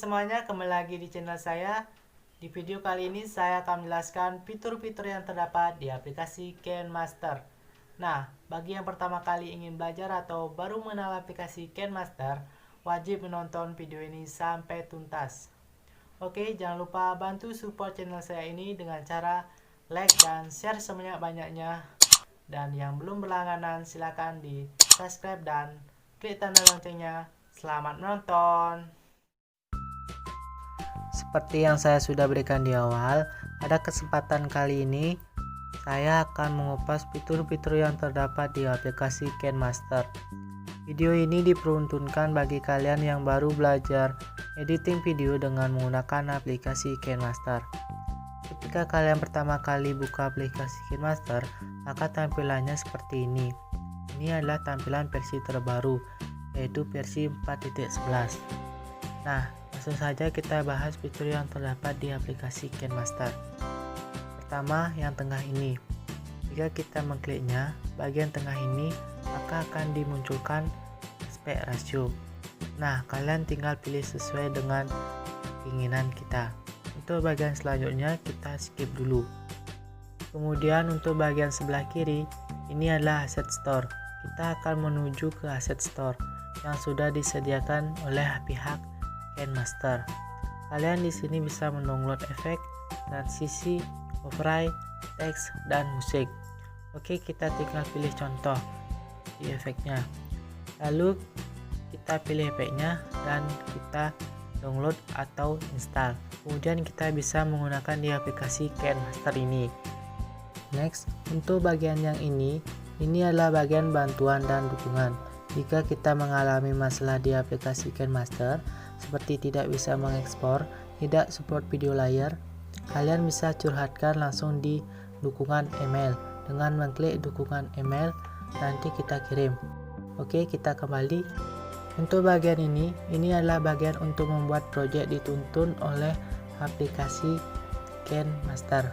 semuanya, kembali lagi di channel saya. Di video kali ini saya akan menjelaskan fitur-fitur yang terdapat di aplikasi KineMaster. Nah, bagi yang pertama kali ingin belajar atau baru mengenal aplikasi KineMaster, wajib menonton video ini sampai tuntas. Oke, jangan lupa bantu support channel saya ini dengan cara like dan share sebanyak-banyaknya. Dan yang belum berlangganan silakan di subscribe dan klik tanda loncengnya. Selamat menonton. Seperti yang saya sudah berikan di awal, pada kesempatan kali ini saya akan mengupas fitur-fitur yang terdapat di aplikasi KineMaster. Video ini diperuntukkan bagi kalian yang baru belajar editing video dengan menggunakan aplikasi KineMaster. Ketika kalian pertama kali buka aplikasi KineMaster, maka tampilannya seperti ini. Ini adalah tampilan versi terbaru, yaitu versi 4.11. Nah, langsung saja kita bahas fitur yang terdapat di aplikasi KineMaster. Pertama, yang tengah ini. Jika kita mengkliknya, bagian tengah ini maka akan dimunculkan aspek rasio. Nah, kalian tinggal pilih sesuai dengan keinginan kita. Untuk bagian selanjutnya kita skip dulu. Kemudian untuk bagian sebelah kiri, ini adalah Asset Store. Kita akan menuju ke Asset Store yang sudah disediakan oleh pihak KineMaster. Kalian di sini bisa mendownload efek, transisi, overlay, teks, dan musik. Oke, kita tinggal pilih contoh di efeknya. Lalu kita pilih efeknya dan kita download atau install. Kemudian kita bisa menggunakan di aplikasi KineMaster ini. Next, untuk bagian yang ini adalah bagian bantuan dan dukungan. Jika kita mengalami masalah di aplikasi KineMaster, seperti tidak bisa mengekspor, tidak support video layar, kalian bisa curhatkan langsung di dukungan email. Dengan mengklik dukungan email, nanti kita kirim. Oke, kita kembali. Untuk bagian ini adalah bagian untuk membuat project dituntun oleh aplikasi KineMaster.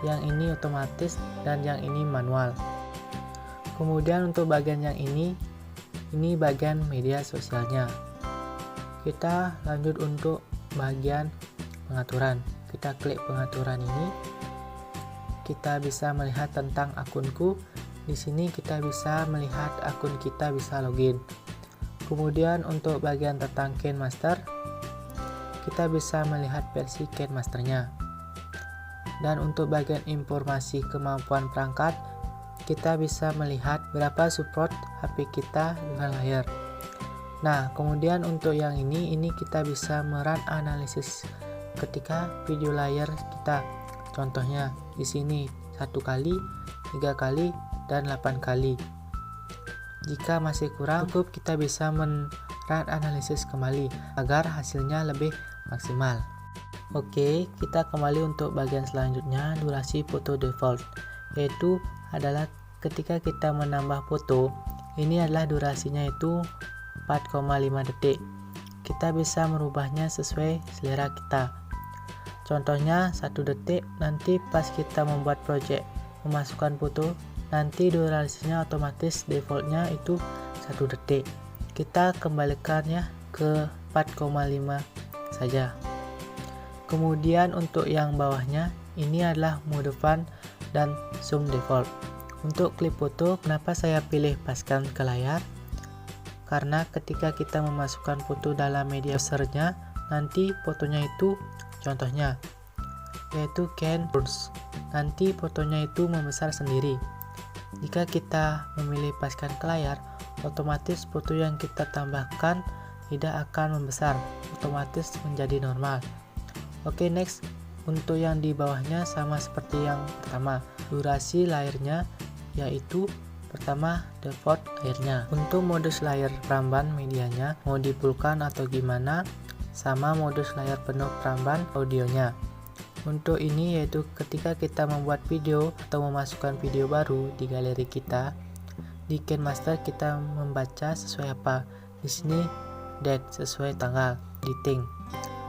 Yang ini otomatis dan yang ini manual. Kemudian untuk bagian yang ini bagian media sosialnya. Kita lanjut untuk bagian pengaturan. Kita klik pengaturan ini. Kita bisa melihat tentang akunku. Di sini kita bisa melihat akun kita bisa login. Kemudian untuk bagian tentang KineMaster, kita bisa melihat versi KineMasternya. Dan untuk bagian informasi kemampuan perangkat, kita bisa melihat berapa support HP kita dengan layar. Nah, kemudian untuk yang ini kita bisa merun analisis ketika video layar kita. Contohnya di sini 1 kali, 3 kali, dan 8 kali. Jika masih kurang cukup, kita bisa merun analisis kembali agar hasilnya lebih maksimal. Oke, kita kembali untuk bagian selanjutnya, durasi foto default, yaitu adalah ketika kita menambah foto, ini adalah durasinya itu 4,5 detik. Kita bisa merubahnya sesuai selera kita. Contohnya 1 detik, nanti pas kita membuat project memasukkan foto, nanti durasinya otomatis defaultnya itu 1 detik. Kita kembalikannya ke 4,5 saja. Kemudian untuk yang bawahnya, ini adalah mode fun dan zoom default. Untuk klip foto, kenapa saya pilih paskan ke layar? Karena ketika kita memasukkan foto dalam media browsernya, nanti fotonya itu contohnya yaitu KineBurst, nanti fotonya itu membesar sendiri. Jika kita memilih paskan ke layar, otomatis foto yang kita tambahkan tidak akan membesar, otomatis menjadi normal. Oke, next, untuk yang di bawahnya sama seperti yang pertama, durasi layarnya yaitu pertama default layarnya. Untuk modus layar peramban medianya mau dipulkan atau gimana, sama modus layar penuh peramban audionya. Untuk ini yaitu ketika kita membuat video atau memasukkan video baru di galeri kita, di KineMaster kita membaca sesuai apa. Di sini date sesuai tanggal editing.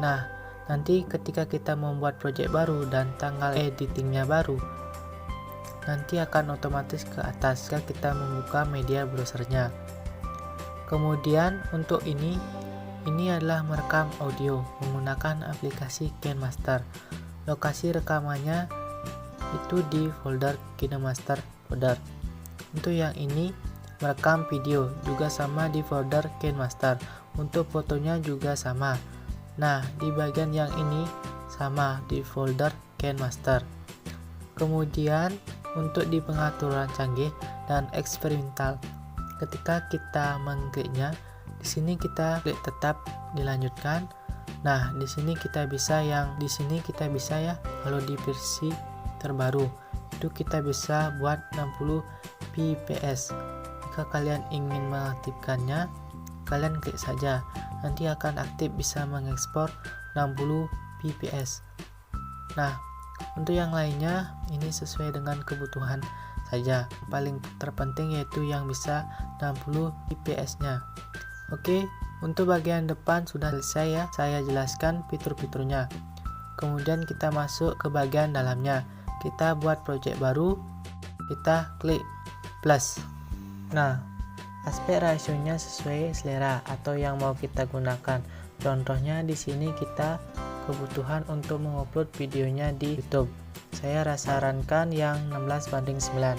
Nah, nanti ketika kita membuat project baru dan tanggal editingnya baru, nanti akan otomatis ke atas ketika kita membuka media browsernya. Kemudian untuk ini ini adalah merekam audio menggunakan aplikasi KineMaster. Lokasi rekamannya itu di folder KineMaster folder. Untuk yang ini merekam video juga sama di folder KineMaster. Untuk fotonya juga sama. Nah, di bagian yang ini sama di folder KineMaster. Kemudian untuk di pengaturan canggih dan eksperimental, ketika kita mengkliknya, di sini kita klik tetap dilanjutkan. Nah, di sini kita bisa ya kalau di versi terbaru itu kita bisa buat 60 fps. Jika kalian ingin mengaktifkannya, kalian klik saja. Nanti akan aktif bisa mengekspor 60 fps. Nah, untuk yang lainnya ini sesuai dengan kebutuhan saja. Paling terpenting yaitu yang bisa 60 fps nya. Oke, untuk bagian depan sudah selesai ya, saya jelaskan fitur-fiturnya. Kemudian kita masuk ke bagian dalamnya. Kita buat project baru, kita klik plus. Nah, aspek rasionya sesuai selera atau yang mau kita gunakan. Contohnya di sini kita kebutuhan untuk mengupload videonya di YouTube. Saya sarankan yang 16:9.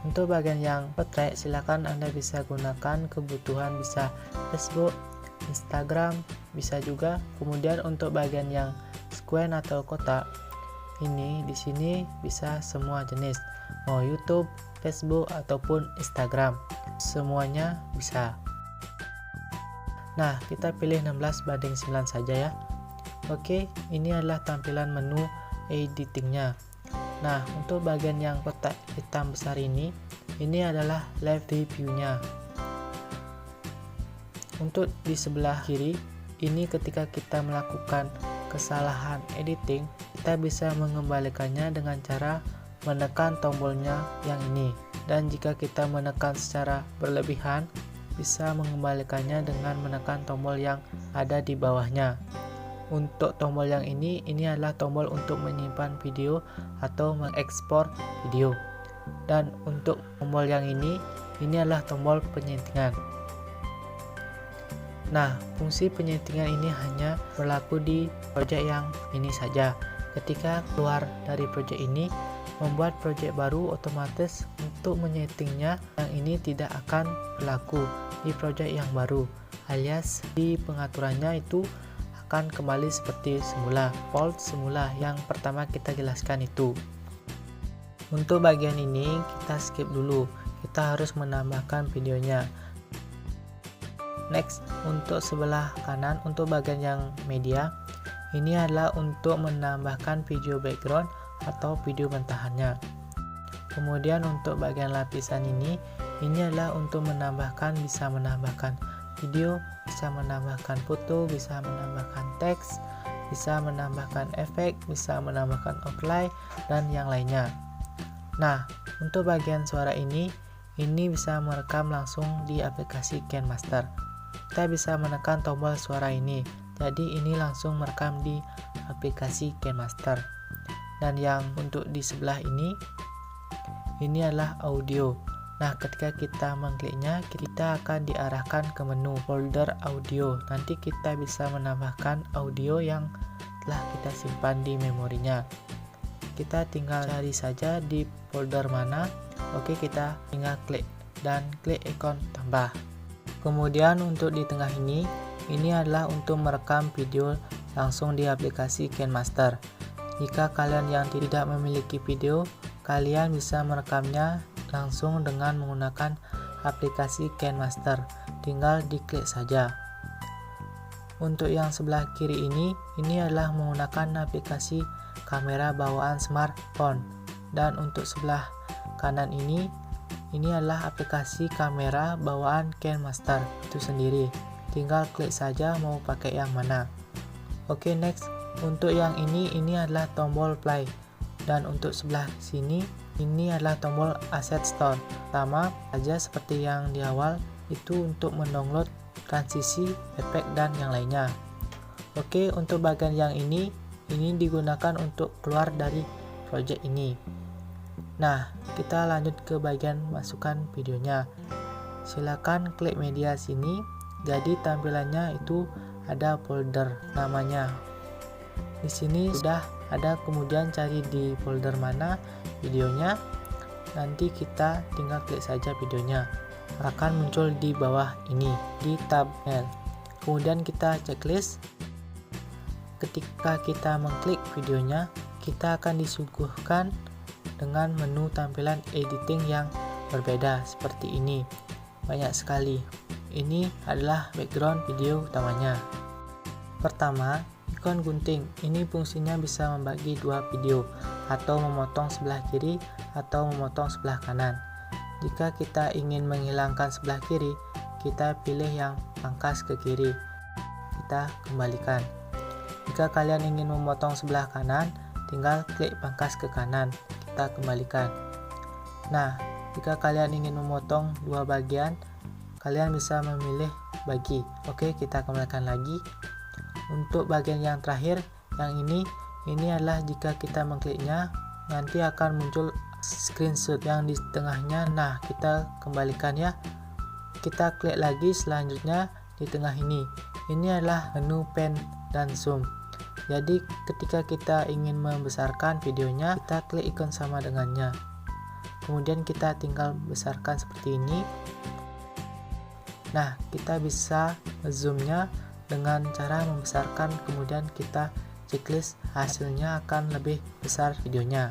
Untuk bagian yang portrait, silakan Anda bisa gunakan kebutuhan bisa Facebook, Instagram, bisa juga. Kemudian untuk bagian yang square atau kotak, ini di sini bisa semua jenis, mau YouTube, Facebook ataupun Instagram, semuanya bisa. Nah, kita pilih 16:9 saja ya. Oke, ini adalah tampilan menu editingnya. Nah, untuk bagian yang kotak hitam besar ini adalah live review-nya. Untuk di sebelah kiri, ini ketika kita melakukan kesalahan editing, kita bisa mengembalikannya dengan cara menekan tombolnya yang ini. Dan jika kita menekan secara berlebihan, bisa mengembalikannya dengan menekan tombol yang ada di bawahnya. Untuk tombol yang ini adalah tombol untuk menyimpan video atau mengekspor video. Dan untuk tombol yang ini adalah tombol penyetingan. Nah, fungsi penyetingan ini hanya berlaku di project yang ini saja. Ketika keluar dari project ini, membuat project baru, otomatis untuk menyetingnya yang ini tidak akan berlaku di project yang baru, alias di pengaturannya itu akan kembali seperti semula, default semula yang pertama kita jelaskan itu. Untuk bagian ini kita skip dulu, kita harus menambahkan videonya. Next, untuk sebelah kanan, untuk bagian yang media, ini adalah untuk menambahkan video background atau video mentahannya. Kemudian untuk bagian lapisan ini adalah untuk bisa menambahkan video, bisa menambahkan foto, bisa menambahkan teks, bisa menambahkan efek, bisa menambahkan overlay, dan yang lainnya. Nah, untuk bagian suara ini bisa merekam langsung di aplikasi KineMaster. Kita bisa menekan tombol suara ini, jadi ini langsung merekam di aplikasi KineMaster. Dan yang untuk di sebelah ini adalah audio. Nah, ketika kita mengkliknya, kita akan diarahkan ke menu folder audio. Nanti kita bisa menambahkan audio yang telah kita simpan di memorinya. Kita tinggal cari saja di folder mana. Oke, kita tinggal klik dan klik ikon tambah. Kemudian untuk di tengah ini adalah untuk merekam video langsung di aplikasi KineMaster. Jika kalian yang tidak memiliki video, kalian bisa merekamnya langsung dengan menggunakan aplikasi KineMaster. Tinggal diklik saja. Untuk yang sebelah kiri ini adalah menggunakan aplikasi kamera bawaan smartphone. Dan untuk sebelah kanan ini adalah aplikasi kamera bawaan KineMaster itu sendiri. Tinggal klik saja mau pakai yang mana. Oke, next. Untuk yang ini adalah tombol play. Dan untuk sebelah sini adalah tombol asset store. Sama saja seperti yang di awal, itu untuk mendownload transisi, efek, dan yang lainnya. Oke, untuk bagian yang ini digunakan untuk keluar dari project ini. Nah, kita lanjut ke bagian masukkan videonya. Silakan klik media sini. Jadi tampilannya itu ada folder namanya. Di sini sudah ada, kemudian cari di folder mana videonya. Nanti kita tinggal klik saja videonya. Akan muncul di bawah ini di tab L. Kemudian kita checklist. Ketika kita mengklik videonya, kita akan disuguhkan dengan menu tampilan editing yang berbeda seperti ini. Banyak sekali. Ini adalah background video utamanya. Pertama, ikon gunting. Ini fungsinya bisa membagi dua video atau memotong sebelah kiri atau memotong sebelah kanan. Jika kita ingin menghilangkan sebelah kiri, kita pilih yang pangkas ke kiri. Kita kembalikan. Jika kalian ingin memotong sebelah kanan, tinggal klik pangkas ke kanan. Kita kembalikan. Nah, jika kalian ingin memotong dua bagian, kalian bisa memilih bagi. Oke, kita kembalikan lagi. Untuk bagian yang terakhir, yang ini adalah jika kita mengkliknya, nanti akan muncul screenshot yang di tengahnya. Nah, kita kembalikan ya. Kita klik lagi selanjutnya di tengah ini. Ini adalah menu pen dan zoom. Jadi ketika kita ingin membesarkan videonya, kita klik ikon sama dengannya. Kemudian kita tinggal besarkan seperti ini. Nah, kita bisa zoomnya dengan cara membesarkan, kemudian kita checklist, hasilnya akan lebih besar videonya.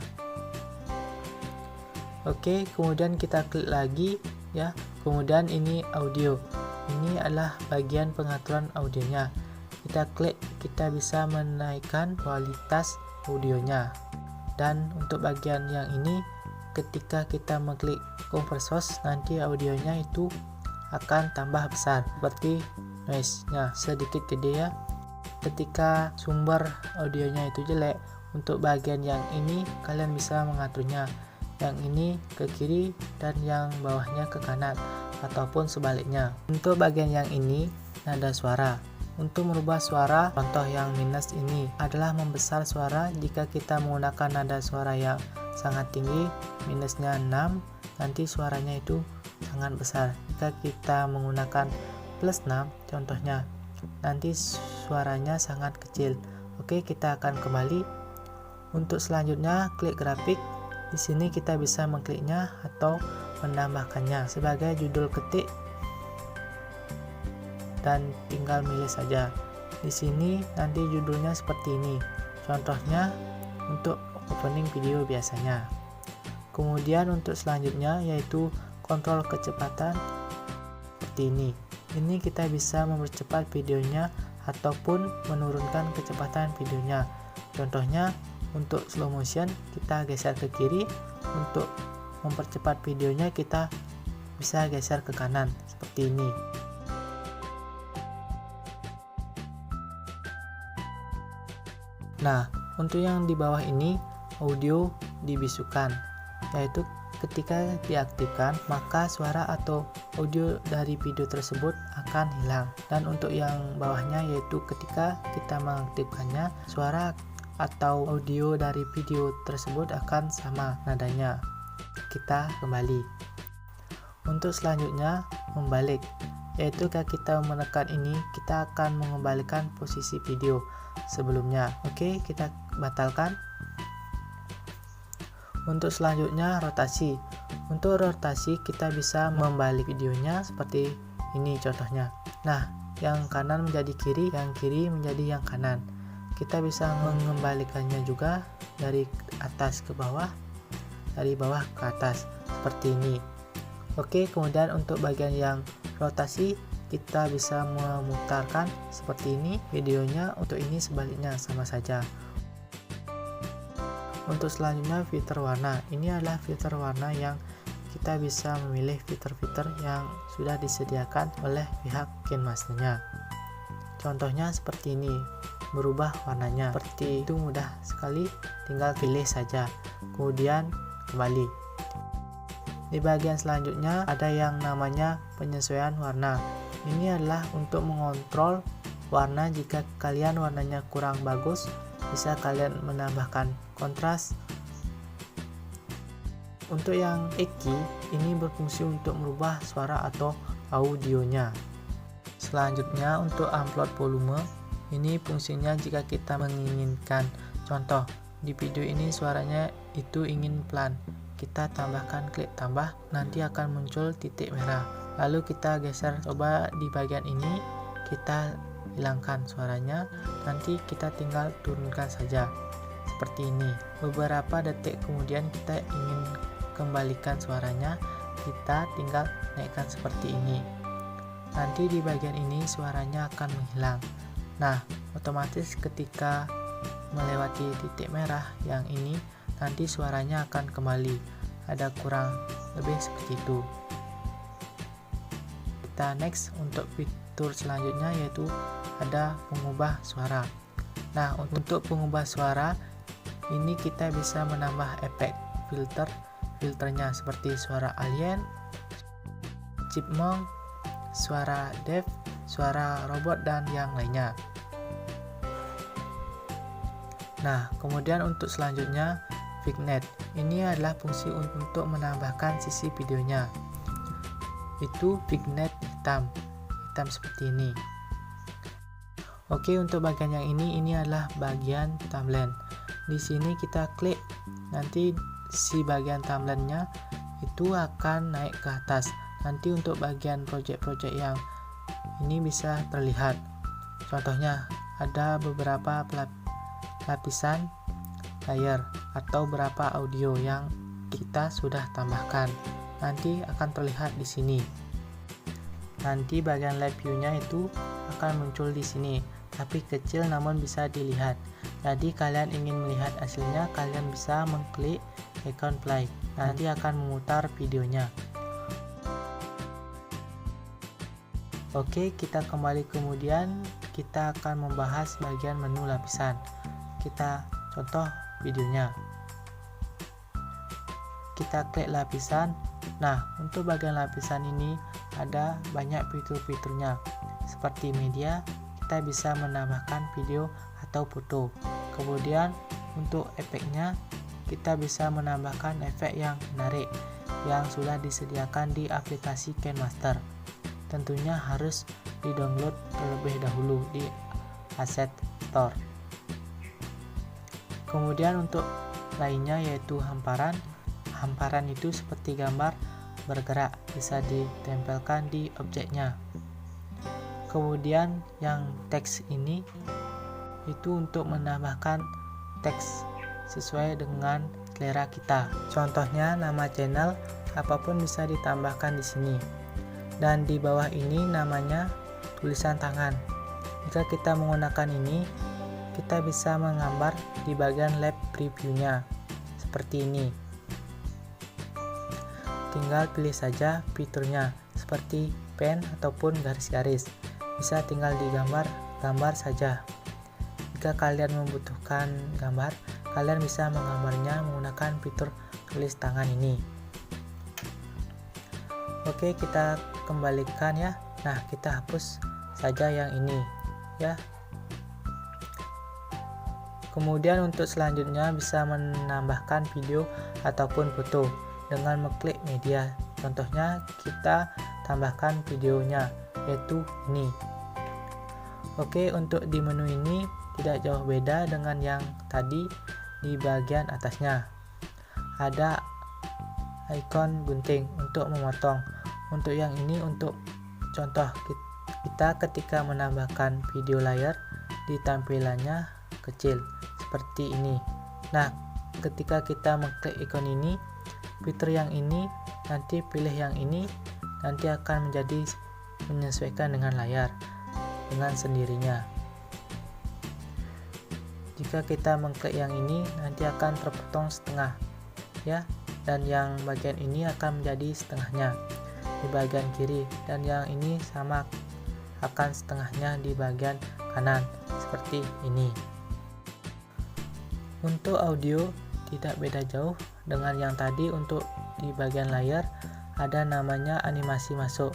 Oke, kemudian kita klik lagi ya. Kemudian ini audio. Ini adalah bagian pengaturan audionya. Kita klik, kita bisa menaikkan kualitas audionya. Dan untuk bagian yang ini, ketika kita mengklik conversos, nanti audionya itu akan tambah besar seperti noise-nya sedikit gede ya. Ketika sumber audionya itu jelek, untuk bagian yang ini kalian bisa mengaturnya. Yang ini ke kiri dan yang bawahnya ke kanan, ataupun sebaliknya. Untuk bagian yang ini, nada suara. Untuk merubah suara, contoh yang minus ini adalah membesar suara. Jika kita menggunakan nada suara yang sangat tinggi, minusnya 6, nanti suaranya itu sangat besar. Jika kita menggunakan plus 6, contohnya, nanti suaranya sangat kecil. Oke, kita akan kembali. Untuk selanjutnya, klik grafik. Di sini kita bisa mengkliknya atau menambahkannya sebagai judul ketik dan tinggal milih saja. Di sini nanti judulnya seperti ini. Contohnya untuk opening video biasanya. Kemudian untuk selanjutnya yaitu kontrol kecepatan seperti ini. Ini kita bisa mempercepat videonya ataupun menurunkan kecepatan videonya. Contohnya untuk slow motion kita geser ke kiri, untuk mempercepat videonya kita bisa geser ke kanan seperti ini. Nah, untuk yang di bawah ini audio dibisukan, yaitu ketika diaktifkan maka suara atau audio dari video tersebut akan hilang. Dan untuk yang bawahnya yaitu ketika kita mengaktifkannya, suara atau audio dari video tersebut akan sama nadanya. Kita kembali. Untuk selanjutnya membalik, yaitu ketika kita menekan ini kita akan mengembalikan posisi video sebelumnya. Oke, kita batalkan. Untuk selanjutnya rotasi. Untuk rotasi kita bisa membalik videonya seperti ini contohnya. Nah, yang kanan menjadi kiri, yang kiri menjadi yang kanan. Kita bisa mengembalikannya juga dari atas ke bawah, dari bawah ke atas seperti ini. Oke, kemudian untuk bagian yang rotasi kita bisa memutarkan seperti ini videonya. Untuk ini sebaliknya sama saja. Untuk selanjutnya filter warna. Ini adalah filter warna yang kita bisa memilih fitur-fitur yang sudah disediakan oleh pihak KineMaster-nya. Contohnya seperti ini, berubah warnanya. Seperti itu mudah sekali, tinggal pilih saja. Kemudian kembali. Di bagian selanjutnya ada yang namanya penyesuaian warna. Ini adalah untuk mengontrol warna. Jika kalian warnanya kurang bagus, bisa kalian menambahkan kontras. Untuk yang Eki, ini berfungsi untuk merubah suara atau audionya. Selanjutnya untuk upload volume, ini fungsinya jika kita menginginkan. Contoh, di video ini suaranya itu ingin pelan. Kita tambahkan klik tambah, nanti akan muncul titik merah. Lalu kita geser, coba di bagian ini kita hilangkan suaranya, nanti kita tinggal turunkan saja. Seperti ini. Beberapa detik kemudian kita ingin kembalikan suaranya, kita tinggal naikkan seperti ini. Nanti di bagian ini suaranya akan menghilang. Nah, otomatis ketika melewati titik merah yang ini, nanti suaranya akan kembali. Ada kurang lebih seperti itu. Kita next untuk fitur selanjutnya, yaitu ada pengubah suara. Nah, untuk pengubah suara ini kita bisa menambah efek filternya seperti suara alien, chipmunk, suara dev, suara robot, dan yang lainnya. Nah, kemudian untuk selanjutnya vignette. Ini adalah fungsi untuk menambahkan sisi videonya. Itu vignette hitam seperti ini. Oke, untuk bagian yang ini adalah bagian timeline. Di sini kita klik, nanti si bagian timelinenya itu akan naik ke atas. Nanti untuk bagian project-project yang ini bisa terlihat. Contohnya ada beberapa lapisan layer atau beberapa audio yang kita sudah tambahkan. Nanti akan terlihat di sini. Nanti bagian live view-nya itu akan muncul di sini, tapi kecil namun bisa dilihat. Jadi kalian ingin melihat hasilnya, kalian bisa mengklik icon play. Nanti akan memutar videonya. Oke, kita kembali, kemudian kita akan membahas bagian menu lapisan. Kita contoh videonya. Kita klik lapisan. Nah, untuk bagian lapisan ini ada banyak fitur-fiturnya. Seperti media, kita bisa menambahkan video atau foto. Kemudian untuk efeknya, kita bisa menambahkan efek yang menarik yang sudah disediakan di aplikasi KineMaster. Tentunya harus di-download terlebih dahulu di Asset Store. Kemudian untuk lainnya yaitu hamparan. Hamparan itu seperti gambar bergerak, bisa ditempelkan di objeknya. Kemudian yang teks ini itu untuk menambahkan teks sesuai dengan selera kita. Contohnya nama channel, apapun bisa ditambahkan di sini. Dan di bawah ini namanya tulisan tangan. Jika kita menggunakan ini, kita bisa menggambar di bagian lab preview-nya seperti ini. Tinggal pilih saja fiturnya seperti pen ataupun garis-garis. Bisa tinggal digambar saja. Jika kalian membutuhkan gambar, kalian bisa menggambarnya menggunakan fitur tulis tangan ini. Oke, kita kembalikan ya. Nah, kita hapus saja yang ini ya. Kemudian untuk selanjutnya bisa menambahkan video ataupun foto dengan mengklik media. Contohnya kita tambahkan videonya, yaitu ini. Oke, untuk di menu ini tidak jauh beda dengan yang tadi. Di bagian atasnya ada ikon gunting untuk memotong. Untuk yang ini untuk contoh, kita ketika menambahkan video layar di tampilannya kecil seperti ini. Nah, ketika kita mengklik ikon ini, fitur yang ini, nanti pilih yang ini, nanti akan menjadi menyesuaikan dengan layar dengan sendirinya. Jika kita mengklik yang ini, nanti akan terpotong setengah ya, dan yang bagian ini akan menjadi setengahnya di bagian kiri, dan yang ini sama akan setengahnya di bagian kanan seperti ini. Untuk audio tidak beda jauh dengan yang tadi. Untuk di bagian layar ada namanya animasi masuk.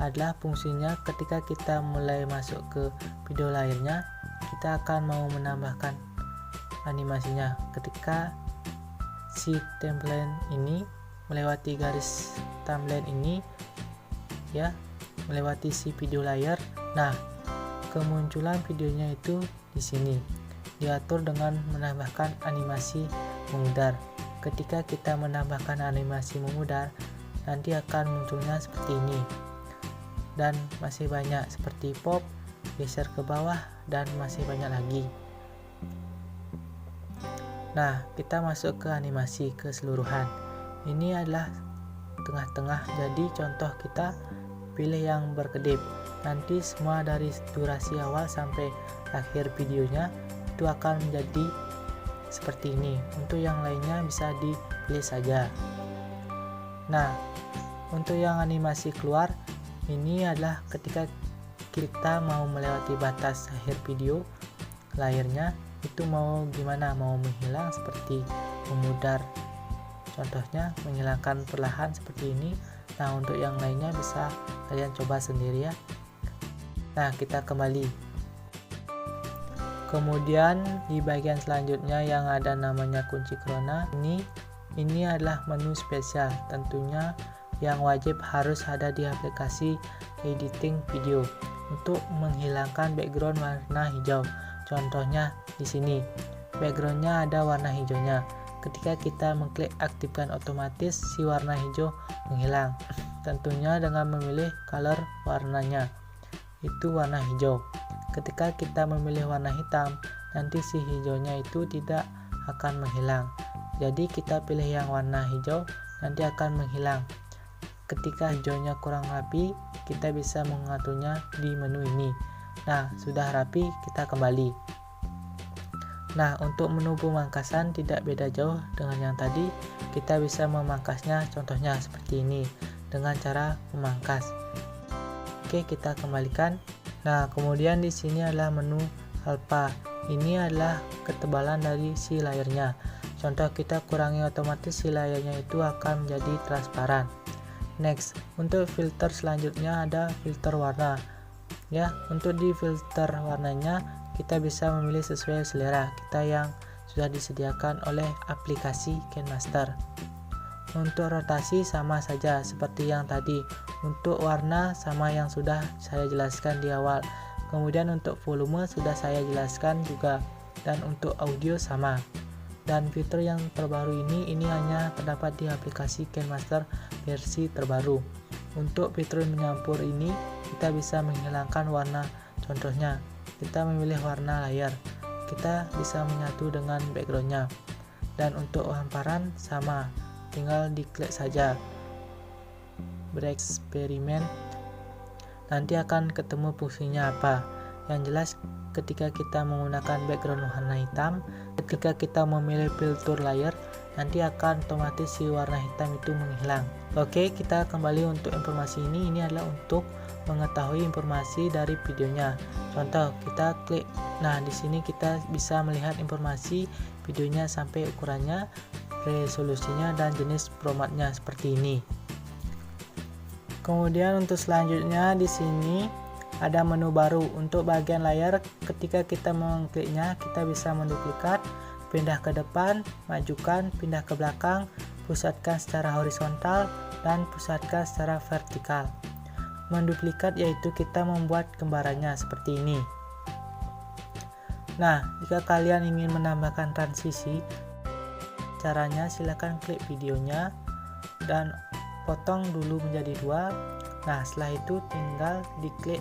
Adalah fungsinya ketika kita mulai masuk ke video layarnya, kita akan mau menambahkan animasinya. Ketika si timeline ini melewati garis timeline ini ya, melewati si video layar, Nah, kemunculan videonya itu di sini. Diatur dengan menambahkan animasi memudar. Ketika kita menambahkan animasi memudar, nanti akan munculnya seperti ini. Dan masih banyak seperti pop, geser ke bawah, dan masih banyak lagi. Nah, kita masuk ke animasi keseluruhan. Ini adalah tengah-tengah, jadi contoh kita pilih yang berkedip. Nanti semua dari durasi awal sampai akhir videonya itu akan menjadi seperti ini. Untuk yang lainnya bisa dipilih saja. Nah, untuk yang animasi keluar, ini adalah ketika kita mau melewati batas akhir video, layarnya itu mau gimana, mau menghilang seperti memudar. Contohnya menghilangkan perlahan seperti ini. Nah, untuk yang lainnya bisa kalian coba sendiri ya. Nah, kita kembali. Kemudian di bagian selanjutnya yang ada namanya kunci corona. Ini adalah menu spesial, tentunya yang wajib harus ada di aplikasi editing video untuk menghilangkan background warna hijau. Contohnya di sini, backgroundnya ada warna hijaunya. Ketika kita mengklik aktifkan, otomatis si warna hijau menghilang. Tentunya dengan memilih color warnanya, itu warna hijau. Ketika kita memilih warna hitam, nanti si hijaunya itu tidak akan menghilang. Jadi kita pilih yang warna hijau, nanti akan menghilang. Ketika hijaunya kurang rapi, kita bisa mengaturnya di menu ini. Nah, sudah rapi, kita kembali. Nah, untuk menu pemangkasan tidak beda jauh dengan yang tadi. Kita bisa memangkasnya, contohnya seperti ini, dengan cara memangkas. Oke, kita kembalikan. Nah, kemudian di sini adalah menu alpha. Ini adalah ketebalan dari si layarnya. Contoh kita kurangi, otomatis si layarnya itu akan menjadi transparan. Next, untuk filter selanjutnya ada filter warna. Ya, untuk di filter warnanya kita bisa memilih sesuai selera kita yang sudah disediakan oleh aplikasi KineMaster. Untuk rotasi sama saja seperti yang tadi. Untuk warna sama yang sudah saya jelaskan di awal. Kemudian untuk volume sudah saya jelaskan juga, dan untuk audio sama. Dan fitur yang terbaru ini hanya terdapat di aplikasi KineMaster versi terbaru. Untuk fitur menyampur ini kita bisa menghilangkan warna. Contohnya kita memilih warna layar, kita bisa menyatu dengan backgroundnya. Dan untuk hamparan sama, tinggal diklik saja bereksperimen, nanti akan ketemu fungsinya apa. Yang jelas ketika kita menggunakan background warna hitam, ketika kita memilih filter layer, nanti akan otomatis si warna hitam itu menghilang. Oke, kita kembali untuk informasi ini adalah untuk mengetahui informasi dari videonya. Contoh, kita klik. Nah, di sini kita bisa melihat informasi videonya sampai ukurannya, resolusinya, dan jenis formatnya seperti ini. Kemudian untuk selanjutnya di sini ada menu baru untuk bagian layar. Ketika kita mengkliknya, kita bisa menduplikat, pindah ke depan, majukan, pindah ke belakang, pusatkan secara horizontal, dan pusatkan secara vertikal. Menduplikat yaitu kita membuat gambarannya seperti ini. Nah, jika kalian ingin menambahkan transisi, caranya silahkan klik videonya dan potong dulu menjadi 2. Nah, setelah itu tinggal diklik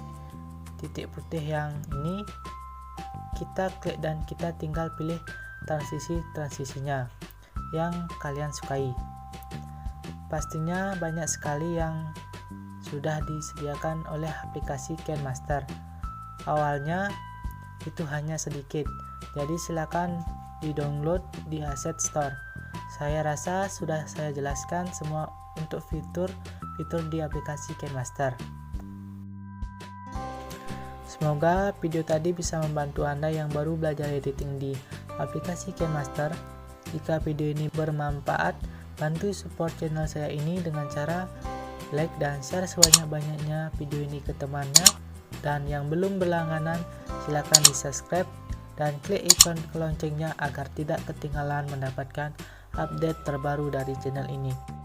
titik putih yang ini, kita klik dan kita tinggal pilih transisinya yang kalian sukai. Pastinya banyak sekali yang sudah disediakan oleh aplikasi KineMaster. Awalnya itu hanya sedikit, jadi silakan di-download di Asset Store. Saya rasa sudah saya jelaskan semua untuk fitur di aplikasi KineMaster. Semoga video tadi bisa membantu Anda yang baru belajar editing di aplikasi KineMaster. Jika video ini bermanfaat, bantu support channel saya ini dengan cara like dan share sebanyak-banyaknya video ini ke temannya. Dan yang belum berlangganan, silakan di subscribe dan klik ikon loncengnya agar tidak ketinggalan mendapatkan update terbaru dari channel ini.